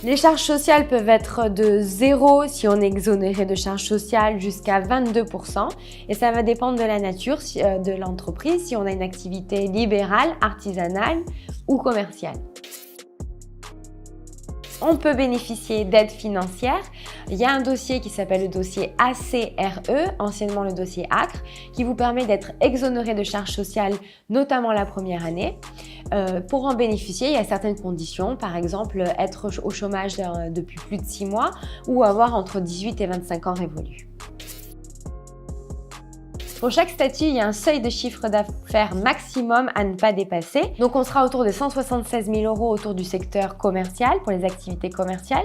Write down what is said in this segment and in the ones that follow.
Les charges sociales peuvent être de 0 si on est exonéré de charges sociales jusqu'à 22% et ça va dépendre de la nature de l'entreprise, si on a une activité libérale, artisanale ou commerciale. On peut bénéficier d'aides financières. Il y a un dossier qui s'appelle le dossier ACRE, anciennement le dossier ACRE, qui vous permet d'être exonéré de charges sociales, notamment la première année. Pour en bénéficier, il y a certaines conditions, par exemple être au chômage depuis plus de 6 mois ou avoir entre 18 et 25 ans révolus. Pour chaque statut, il y a un seuil de chiffre d'affaires maximum à ne pas dépasser. Donc, on sera autour de 176 000 € autour du secteur commercial, pour les activités commerciales,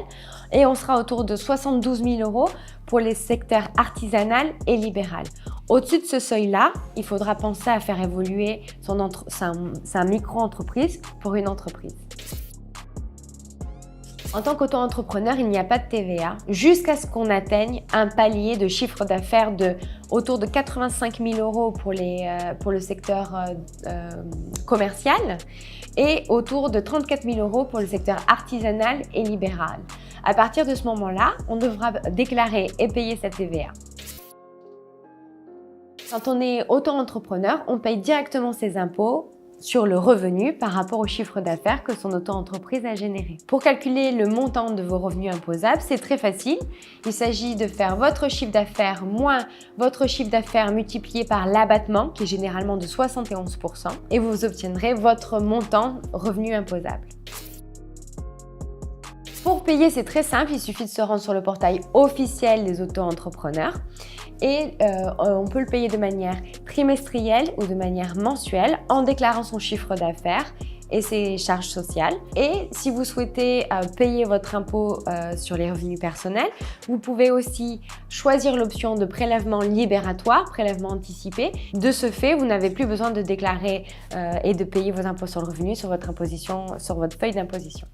et on sera autour de 72 000 € pour les secteurs artisanal et libéral. Au-dessus de ce seuil-là, il faudra penser à faire évoluer sa micro-entreprise pour une entreprise. En tant qu'auto-entrepreneur, il n'y a pas de TVA jusqu'à ce qu'on atteigne un palier de chiffre d'affaires de autour de 85 000 € pour le secteur commercial et autour de 34 000 € pour le secteur artisanal et libéral. À partir de ce moment-là, on devra déclarer et payer sa TVA. Quand on est auto-entrepreneur, on paye directement ses impôts sur le revenu par rapport au chiffre d'affaires que son auto-entreprise a généré. Pour calculer le montant de vos revenus imposables, c'est très facile. Il s'agit de faire votre chiffre d'affaires moins votre chiffre d'affaires multiplié par l'abattement, qui est généralement de 71%, et vous obtiendrez votre montant revenu imposable. Pour payer, c'est très simple, il suffit de se rendre sur le portail officiel des auto-entrepreneurs et on peut le payer de manière trimestrielle ou de manière mensuelle en déclarant son chiffre d'affaires et ses charges sociales. Et si vous souhaitez payer votre impôt sur les revenus personnels, vous pouvez aussi choisir l'option de prélèvement libératoire, prélèvement anticipé. De ce fait, vous n'avez plus besoin de déclarer et de payer vos impôts sur le revenu sur votre feuille d'imposition.